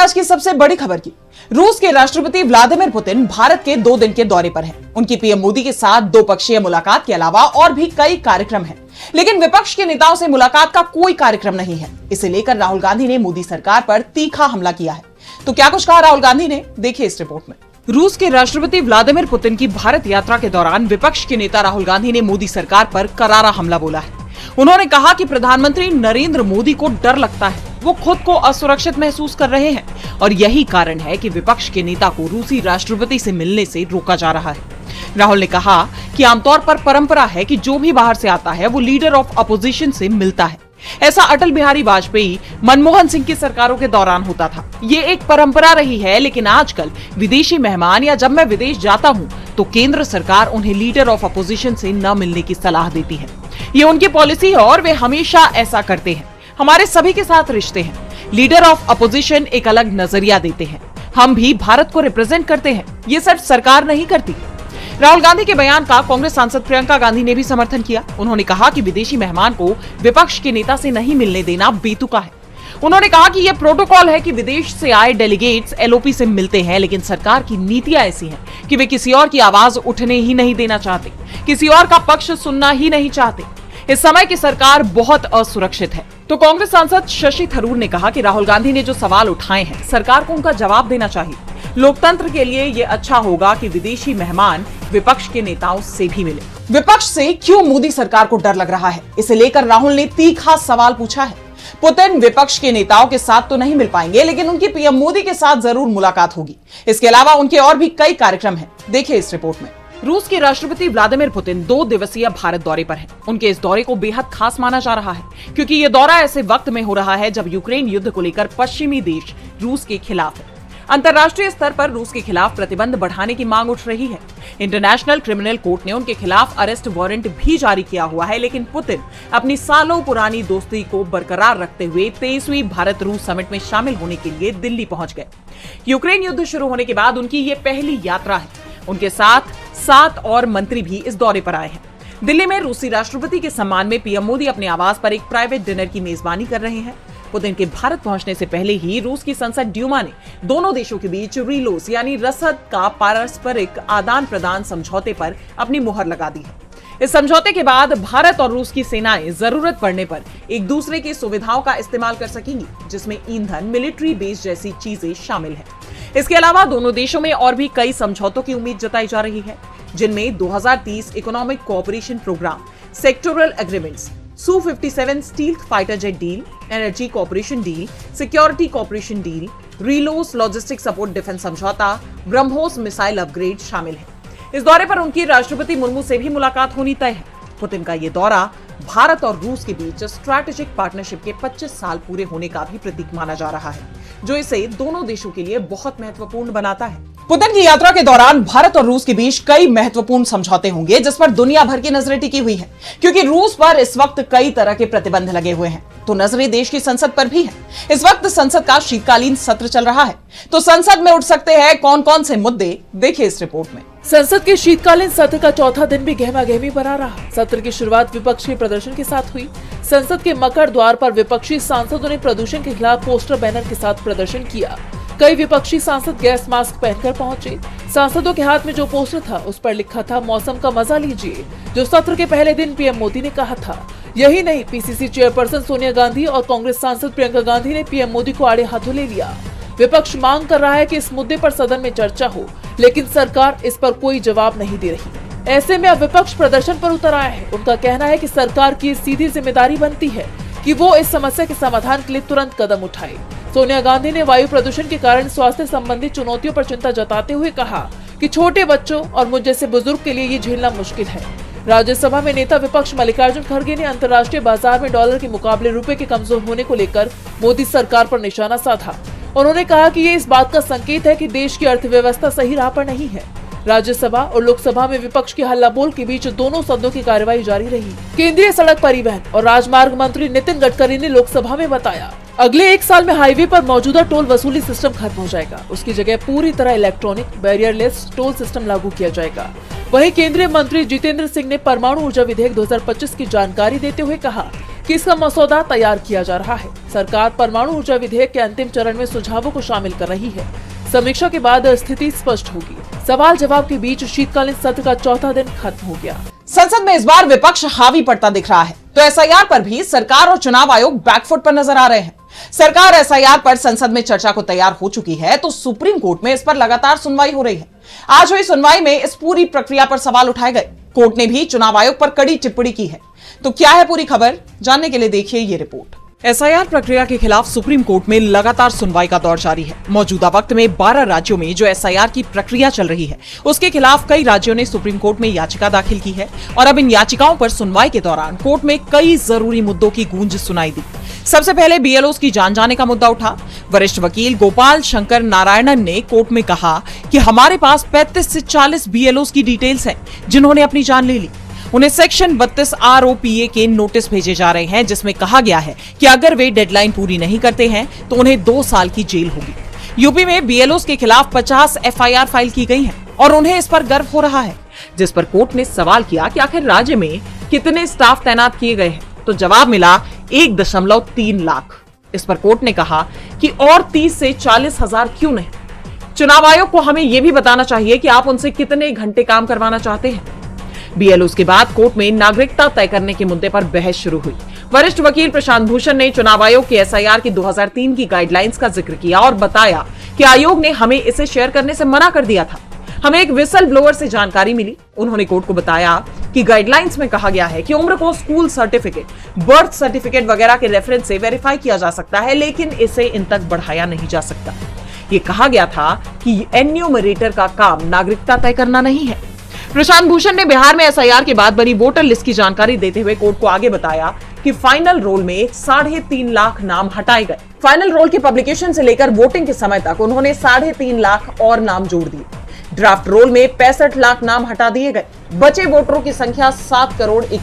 आज की सबसे बड़ी खबर की। रूस के राष्ट्रपति व्लादिमीर पुतिन भारत के 2 दिन के दौरे पर हैं। उनकी पीएम मोदी के साथ द्विपक्षीय मुलाकात के अलावा और भी कई कार्यक्रम हैं, लेकिन विपक्ष के नेताओं से मुलाकात का कोई कार्यक्रम नहीं है। इसे लेकर राहुल गांधी ने मोदी सरकार पर तीखा हमला किया है। तो क्या कुछ कहा राहुल गांधी ने, देखिए इस रिपोर्ट में। रूस के राष्ट्रपति व्लादिमीर पुतिन की भारत यात्रा के दौरान विपक्ष के नेता राहुल गांधी ने मोदी सरकार पर करारा हमला बोला है। उन्होंने कहा कि प्रधानमंत्री नरेंद्र मोदी को डर लगता है, वो खुद को असुरक्षित महसूस कर रहे हैं और यही कारण है कि विपक्ष के नेता को रूसी राष्ट्रपति से मिलने से रोका जा रहा है। राहुल ने कहा कि आमतौर पर परंपरा है कि जो भी बाहर से आता है वो लीडर ऑफ अपोजिशन से मिलता है। ऐसा अटल बिहारी वाजपेयी, मनमोहन सिंह की सरकारों के दौरान होता था। ये एक परंपरा रही है, लेकिन आजकल विदेशी मेहमान या जब मैं विदेश जाता हूँ तो केंद्र सरकार उन्हें लीडर ऑफ अपोजिशन से न मिलने की सलाह देती है। ये उनकी पॉलिसी है और वे हमेशा ऐसा करते हैं। हमारे सभी के साथ रिश्ते हैं। लीडर ऑफ अपोजिशन एक अलग नजरिया देते हैं। हम भी भारत को रिप्रेजेंट करते हैं, ये सिर्फ सरकार नहीं करती। राहुल गांधी के बयान का कांग्रेस सांसद प्रियंका गांधी ने भी समर्थन किया। उन्होंने कहा कि विदेशी मेहमान को विपक्ष के नेता से नहीं मिलने देना बेतुका है। उन्होंने कहा कि यह प्रोटोकॉल है कि विदेश से आए डेलीगेट्स एलओपी से मिलते हैं, लेकिन सरकार की नीतियां ऐसी हैं कि वे किसी और की आवाज उठने ही नहीं देना चाहते, किसी और का पक्ष सुनना ही नहीं चाहते। इस समय की सरकार बहुत असुरक्षित है। तो कांग्रेस सांसद शशि थरूर ने कहा कि राहुल गांधी ने जो सवाल उठाए हैं, सरकार को उनका जवाब देना चाहिए। लोकतंत्र के लिए ये अच्छा होगा कि विदेशी मेहमान विपक्ष के नेताओं से भी मिले। विपक्ष से क्यों मोदी सरकार को डर लग रहा है, इसे लेकर राहुल ने तीखा सवाल पूछा है। पुतिन विपक्ष के नेताओं के साथ तो नहीं मिल पाएंगे, लेकिन उनकी पीएम मोदी के साथ जरूर मुलाकात होगी। इसके अलावा उनके और भी कई कार्यक्रम हैं, देखिए इस रिपोर्ट में। रूस के राष्ट्रपति व्लादिमीर पुतिन 2 दिवसीय भारत दौरे पर हैं। उनके इस दौरे को बेहद खास माना जा रहा है, क्योंकि ये दौरा ऐसे वक्त में हो रहा है जब यूक्रेन युद्ध को लेकर पश्चिमी देश रूस के खिलाफ है। अंतर्राष्ट्रीय स्तर पर रूस के खिलाफ प्रतिबंध बढ़ाने की मांग उठ रही है। इंटरनेशनल क्रिमिनल कोर्ट ने उनके खिलाफ अरेस्ट वारंट भी जारी किया हुआ है, लेकिन पुतिन अपनी सालों पुरानी दोस्ती को बरकरार रखते हुए 23वीं भारत रूस समिट में शामिल होने के लिए दिल्ली पहुंच गए। यूक्रेन युद्ध शुरू होने के बाद उनकी ये पहली यात्रा है। उनके साथ 7 और मंत्री भी इस दौरे पर आए हैं। दिल्ली में रूसी राष्ट्रपति के सम्मान में पीएम मोदी अपने आवास पर एक प्राइवेट डिनर की मेजबानी कर रहे हैं। पुतिन के भारत पहुंचने से पहले ही रूस की संसद ड्यूमा ने दोनों देशों के बीच रीलोस यानी रसद का पारस्परिक आदान प्रदान समझौते पर अपनी मुहर लगा दी है। इस समझौते के बाद भारत और रूस की सेनाएं जरूरत पड़ने पर एक दूसरे की सुविधाओं का इस्तेमाल कर सकेंगी, जिसमें ईंधन, मिलिट्री बेस जैसी चीजें शामिल हैं। इसके अलावा दोनों देशों में और भी कई समझौतों की उम्मीद जताई जा रही है, जिनमें 2030 economic cooperation program, sectoral agreements, Su-57 stealth fighter jet deal, energy cooperation deal, security cooperation deal, RELOS logistic support defence समझौता, ब्रह्मोस मिसाइल अपग्रेड शामिल है। इस दौरे पर उनकी राष्ट्रपति मुर्मू से भी मुलाकात होनी तय है। पुतिन का ये दौरा भारत और रूस के बीच स्ट्रैटेजिक पार्टनरशिप के 25 साल पूरे होने का भी प्रतीक माना जा रहा है, जो इसे दोनों देशों के लिए बहुत महत्वपूर्ण बनाता है। पुतिन की यात्रा के दौरान भारत और रूस के बीच कई महत्वपूर्ण समझौते होंगे, जिस पर दुनिया भर की नजरें टिकी हुई हैं, क्योंकि रूस पर इस वक्त कई तरह के प्रतिबंध लगे हुए हैं। तो नजरें देश की संसद पर भी हैं। इस वक्त संसद का शीतकालीन सत्र चल रहा है, तो संसद में उठ सकते हैं कौन कौन से मुद्दे, देखिए इस रिपोर्ट में। संसद के शीतकालीन सत्र का चौथा दिन भी गहमा गहमी बना रहा। सत्र की शुरुआत विपक्ष के प्रदर्शन के साथ हुई। संसद के मकर द्वार पर विपक्षी सांसदों ने प्रदूषण के खिलाफ पोस्टर बैनर के साथ प्रदर्शन किया। कई विपक्षी सांसद गैस मास्क पहनकर पहुंचे। सांसदों के हाथ में जो पोस्टर था उस पर लिखा था, मौसम का मजा लीजिए, जो सत्र के पहले दिन पीएम मोदी ने कहा था। यही नहीं, पीसीसी चेयरपर्सन सोनिया गांधी और कांग्रेस सांसद प्रियंका गांधी ने पीएम मोदी को आड़े हाथों ले लिया। विपक्ष मांग कर रहा है कि इस मुद्दे पर सदन में चर्चा हो, लेकिन सरकार इस पर कोई जवाब नहीं दे रही। ऐसे में अब विपक्ष प्रदर्शन पर उतर आया है। उनका कहना है कि सरकार की सीधी जिम्मेदारी बनती है कि वो इस समस्या के समाधान के लिए तुरंत कदम उठाए। सोनिया गांधी ने वायु प्रदूषण के कारण स्वास्थ्य संबंधी चुनौतियों पर चिंता जताते हुए कहा कि छोटे बच्चों और मुझ जैसे बुजुर्ग के लिए ये झेलना मुश्किल है। राज्यसभा में नेता विपक्ष मल्लिकार्जुन खड़गे ने अंतर्राष्ट्रीय बाजार में डॉलर के मुकाबले रुपए के कमजोर होने को लेकर मोदी सरकार पर निशाना साधा। उन्होंने कहा कि ये इस बात का संकेत है कि देश की अर्थव्यवस्था सही राह पर नहीं है। राज्यसभा और लोकसभा में विपक्ष की हल्लाबोल के बीच दोनों सदनों की कार्यवाही जारी रही। केंद्रीय सड़क परिवहन और राजमार्ग मंत्री नितिन गडकरी ने लोकसभा में बताया, अगले 1 साल में हाईवे पर मौजूदा टोल वसूली सिस्टम खत्म हो जाएगा। उसकी जगह पूरी तरह इलेक्ट्रॉनिक बैरियरलेस टोल सिस्टम लागू किया जाएगा। वहीं केंद्रीय मंत्री जितेंद्र सिंह ने परमाणु ऊर्जा विधेयक 2025 की जानकारी देते हुए कहा कि इसका मसौदा तैयार किया जा रहा है। सरकार परमाणु ऊर्जा विधेयक के अंतिम चरण में सुझावों को शामिल कर रही है। समीक्षा के बाद स्थिति स्पष्ट होगी। सवाल जवाब के बीच शीतकालीन सत्र का चौथा दिन खत्म हो गया। संसद में इस बार विपक्ष हावी पड़ता दिख रहा है, तो एसआईआर पर भी सरकार और चुनाव आयोग बैकफुट पर नजर आ रहे हैं। सरकार एसआईआर पर संसद में चर्चा को तैयार हो चुकी है, तो सुप्रीम कोर्ट में इस पर लगातार सुनवाई हो रही है। आज हुई सुनवाई में इस पूरी प्रक्रिया पर सवाल उठाए गए। कोर्ट ने भी चुनाव आयोग पर कड़ी टिप्पणी की है। तो क्या है पूरी खबर, जानने के लिए देखिए ये रिपोर्ट। एसआईआर प्रक्रिया के खिलाफ सुप्रीम कोर्ट में लगातार सुनवाई का दौर जारी है। मौजूदा वक्त में 12 राज्यों में जो एसआईआर की प्रक्रिया चल रही है, उसके खिलाफ कई राज्यों ने सुप्रीम कोर्ट में याचिका दाखिल की है और अब इन याचिकाओं पर सुनवाई के दौरान कोर्ट में कई जरूरी मुद्दों की गूंज सुनाई दी। सबसे पहले बीएलओस की जान जाने का मुद्दा उठा। वरिष्ठ वकील गोपाल शंकर नारायणन ने कोर्ट में कहा कि हमारे पास 35 से 40 बीएलओस की डिटेल्स हैं जिन्होंने अपनी जान ले ली। उन्हें सेक्शन 32 ROPA के नोटिस भेजे जा रहे हैं, जिसमें कहा गया है कि अगर वे डेडलाइन पूरी नहीं करते हैं तो उन्हें 2 साल की जेल होगी। यूपी में बीएलओस के खिलाफ 50 FIR फाइल की गई हैं और उन्हें इस पर गर्व हो रहा है। जिस पर कोर्ट ने सवाल किया कि आखिर राज्य में कितने स्टाफ तैनात किए गए हैं, तो जवाब मिला 1.3 लाख। इस पर कोर्ट ने कहा कि और 30 से 40 हजार क्यों नहीं। चुनाव आयोग को हमें यह भी बताना चाहिए कि आप उनसे कितने घंटे काम करवाना चाहते हैं। बीएलओ के बाद कोर्ट में नागरिकता तय करने के मुद्दे पर बहस शुरू हुई। वरिष्ठ वकील प्रशांत भूषण ने चुनाव आयोग की एसआईआर की 2003 की गाइडलाइंस का जिक्र किया और बताया कि आयोग ने हमें इसे शेयर करने से मना कर दिया था। हमें एक विसल ब्लोअर से जानकारी मिली। उन्होंने कोर्ट को बताया कि गाइडलाइंस में कहा गया है कि उम्र को स्कूल सर्टिफिकेट, बर्थ सर्टिफिकेट वगैरह के रेफरेंस से वेरीफाई किया जा सकता है, लेकिन इसे इन तक बढ़ाया नहीं जा सकता। ये कहा गया था कि एन्यूमरेटर का काम नागरिकता तय करना नहीं है। प्रशांत भूषण ने बिहार में एसआईआर के बाद बनी वोटर लिस्ट की जानकारी देते हुए कोर्ट को आगे बताया कि फाइनल रोल में 3.5 लाख नाम हटाए गए। फाइनल रोल के पब्लिकेशन से लेकर वोटिंग के समय तक उन्होंने 3.5 लाख और नाम जोड़ दिए। ड्राफ्ट रोल में 65 लाख नाम हटा दिए गए। बचे वोटरों की संख्या 7 करोड़